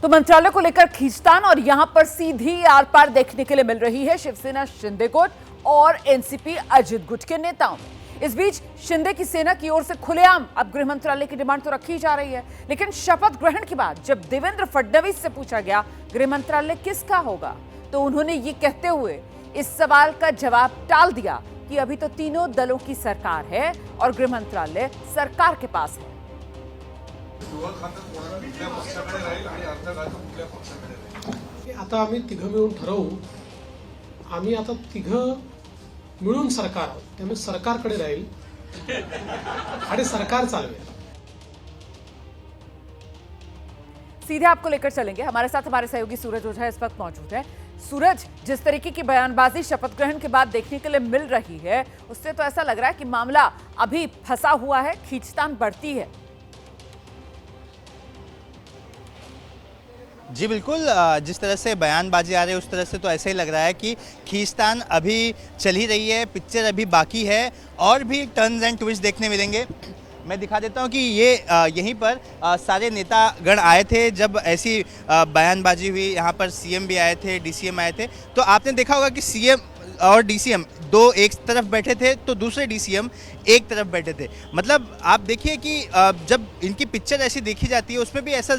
तो मंत्रालय को लेकर खींचतान और यहां पर सीधी आर पार देखने के लिए मिल रही है शिवसेना शिंदे गुट और एनसीपी अजित गुट के नेताओं में। इस बीच शिंदे की सेना की ओर से खुलेआम अब गृह मंत्रालय की डिमांड तो रखी जा रही है, लेकिन शपथ ग्रहण के बाद जब देवेंद्र फडणवीस से पूछा गया गृह मंत्रालय किसका होगा, तो उन्होंने ये कहते हुए इस सवाल का जवाब टाल दिया कि अभी तो तीनों दलों की सरकार है और गृह मंत्रालय सरकार के पास है। आता आम्ही तिघं मिळून ठरवू, आम्ही आता तिघं मिळून सरकार आहोत, त्यामुळे सरकारकडे राहील आणि सरकार चालवेल। सीधे आपको लेकर चलेंगे, हमारे साथ हमारे सहयोगी सूरज ओझा इस वक्त मौजूद है। सूरज, जिस तरीके की बयानबाजी शपथ ग्रहण के बाद देखने के लिए मिल रही है, उससे तो ऐसा लग रहा है कि मामला अभी फंसा हुआ है, खींचतान बढ़ती है। जी बिल्कुल, जिस तरह से बयानबाजी आ रही है उस तरह से तो ऐसे ही लग रहा है कि खींचतान अभी चल ही रही है, पिक्चर अभी बाकी है और भी टर्न्स एंड ट्विस्ट देखने मिलेंगे। मैं दिखा देता हूं कि ये यहीं पर सारे नेतागण आए थे जब ऐसी बयानबाजी हुई। यहाँ पर सीएम भी आए थे, डीसीएम आए थे। तो आपने देखा होगा कि सीएम और डीसीएम दो एक तरफ बैठे थे तो दूसरे डीसीएम एक तरफ बैठे थे। मतलब आप देखिए कि जब इनकी पिक्चर ऐसी देखी जाती है उसमें भी ऐसा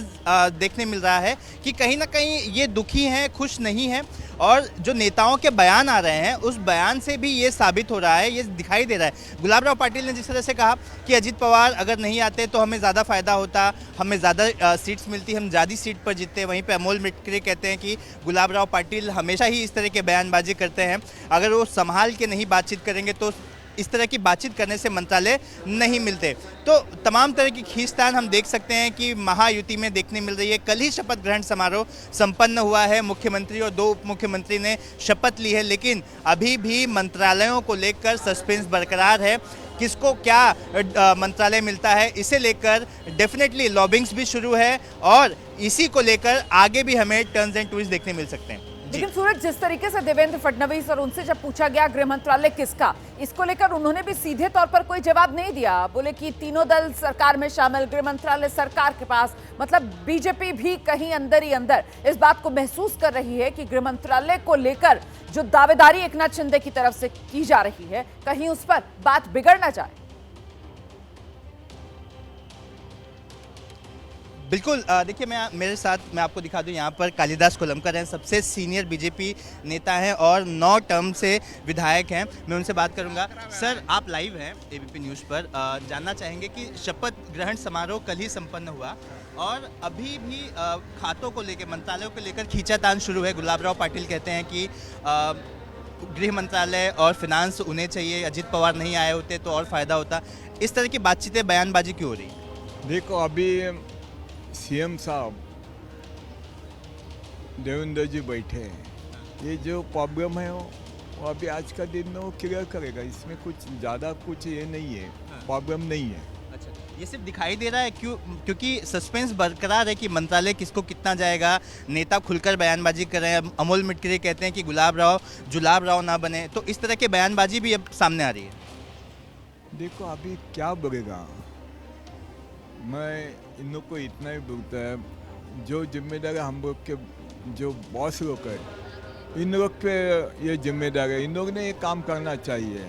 देखने मिल रहा है कि कहीं ना कहीं ये दुखी हैं, खुश नहीं हैं। और जो नेताओं के बयान आ रहे हैं उस बयान से भी ये साबित हो रहा है, ये दिखाई दे रहा है। गुलाब राव पाटिल ने जिस तरह से कहा कि अजित पवार अगर नहीं आते तो हमें ज़्यादा फायदा होता, हमें ज़्यादा सीट्स मिलती, हम ज़्यादा सीट पर जीतते। वहीं पे अमोल मिटकरी कहते हैं कि गुलाब राव पाटिल हमेशा ही इस तरह के बयानबाजी करते हैं, अगर वो संभाल के नहीं बातचीत करेंगे तो इस तरह की बातचीत करने से मंत्रालय नहीं मिलते। तो तमाम तरह की खींचतान हम देख सकते हैं कि महायुति में देखने मिल रही है। कल ही शपथ ग्रहण समारोह संपन्न हुआ है, मुख्यमंत्री और दो उप मुख्यमंत्री ने शपथ ली है, लेकिन अभी भी मंत्रालयों को लेकर सस्पेंस बरकरार है। किसको क्या मंत्रालय मिलता है इसे लेकर डेफिनेटली लॉबिंग्स भी शुरू है और इसी को लेकर आगे भी हमें टर्न्स एंड ट्विस्ट देखने मिल सकते हैं। लेकिन सूरज, जिस तरीके से देवेंद्र फडणवीस और उनसे जब पूछा गया गृह मंत्रालय किसका, इसको लेकर उन्होंने भी सीधे तौर पर कोई जवाब नहीं दिया। बोले कि तीनों दल सरकार में शामिल, गृह मंत्रालय सरकार के पास। मतलब बीजेपी भी कहीं अंदर ही अंदर इस बात को महसूस कर रही है कि गृह मंत्रालय को लेकर जो दावेदारी एकनाथ शिंदे की तरफ से की जा रही है, कहीं उस पर बात बिगड़ ना जाए। बिल्कुल, देखिए मेरे साथ मैं आपको दिखा दूं, यहाँ पर कालिदास कोलंबकर हैं, सबसे सीनियर बीजेपी नेता हैं और 9 टर्म से विधायक हैं। मैं उनसे बात करूंगा। सर, आप लाइव हैं एबीपी न्यूज़ पर, जानना चाहेंगे कि शपथ ग्रहण समारोह कल ही संपन्न हुआ और अभी भी खातों को लेकर, मंत्रालयों को लेकर खींचातान शुरू है। गुलाब राव पाटिल कहते हैं कि गृह मंत्रालय और फिनांस उन्हें चाहिए, अजित पवार नहीं आए होते तो और फ़ायदा होता। इस तरह की बातचीतें, बयानबाजी क्यों हो रही है? देखो, अभी सीएम साहब देवेंद्र जी बैठे हैं, ये जो प्रॉब्लम है वो अभी आज का दिन में वो क्लियर करेगा। इसमें कुछ ज़्यादा कुछ ये नहीं है, प्रॉब्लम नहीं है। अच्छा, ये सिर्फ दिखाई दे रहा है क्योंकि सस्पेंस बरकरार है कि मंत्रालय किसको कितना जाएगा। नेता खुलकर बयानबाजी कर रहे हैं। अमोल मिटकरी कहते हैं कि गुलाब राव ना बने, तो इस तरह के बयानबाजी भी अब सामने आ रही है। देखो, अभी क्या बढ़ेगा, मैं इन लोग को इतना ही बोलता है, जो जिम्मेदार हम लोग के जो बॉस लोग है, इन लोग पे ये जिम्मेदार है, इन लोग ने ये काम करना चाहिए।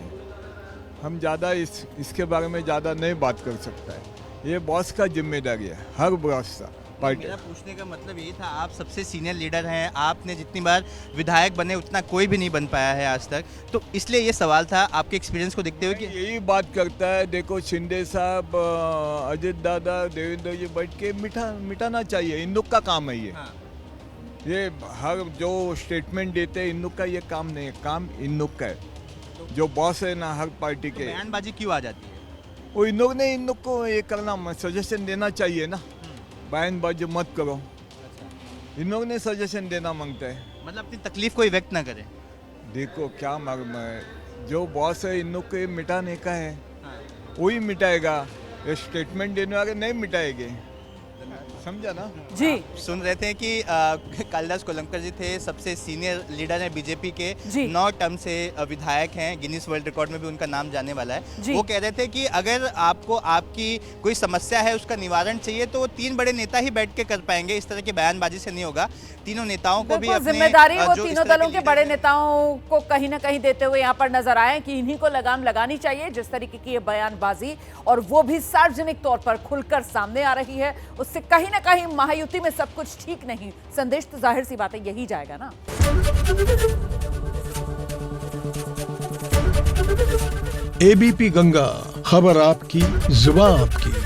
हम ज़्यादा इसके बारे में ज़्यादा नहीं बात कर सकता है, ये बॉस का जिम्मेदारी है, हर बॉस का। मेरा पूछने का मतलब यही था, आप सबसे सीनियर लीडर हैं, आपने जितनी बार विधायक बने उतना कोई भी नहीं बन पाया है आज तक, तो इसलिए ये सवाल था आपके एक्सपीरियंस को देखते हुए कि यही बात करता है। देखो, शिंदे साहब, अजित दादा, देवेंद्र जी बैठ के मिटाना चाहिए, इन लोग का काम है ये। हाँ। ये हर जो स्टेटमेंट देते हैं इन लोग का ये काम नहीं है, काम इन लोग का है, जो बॉस है ना हर पार्टी के। बयानबाजी क्यों आ जाती है? वो इन लोग को ये करना, सजेशन देना चाहिए ना, बयानबाजी मत करो। इन लोग ने सजेशन देना मांगता है, मतलब अपनी तकलीफ कोई व्यक्त ना करे। देखो क्या मालूम है, जो बॉस है इन लोग को ये मिटाने का है, हाँ। वही मिटाएगा, ये स्टेटमेंट देने वाले नहीं मिटाएंगे। समझा ना। जी सुन रहे थे कि कालिदास कोलंबकर जी थे, सबसे सीनियर लीडर हैं बीजेपी के, जी। 9 टर्म से विधायक हैं, गिनीज वर्ल्ड रिकॉर्ड में भी उनका नाम जाने वाला है। जी। वो कह रहे थे कि अगर आपको आपकी कोई समस्या है, उसका निवारण चाहिए, तो वो 3 बड़े नेता ही बैठ के कर पाएंगे, इस तरह की बयानबाजी से नहीं होगा। तीनों नेताओं को भी बिल्कुल अपने जिम्मेदारी वो जो इस तीनों तरह दलों के लीडर बड़े हैं, नेताओं को कहीं ना कहीं देते हुए यहाँ पर नजर आए कि इन्हीं को लगाम लगानी चाहिए। जिस तरीके की ये बयानबाजी और वो भी सार्वजनिक तौर पर खुलकर सामने आ रही है, उससे कहीं ना कहीं महायुति में सब कुछ ठीक नहीं, संदेश तो जाहिर सी बात है यही जाएगा ना। एबीपी गंगा, खबर आपकी, जुबान आपकी।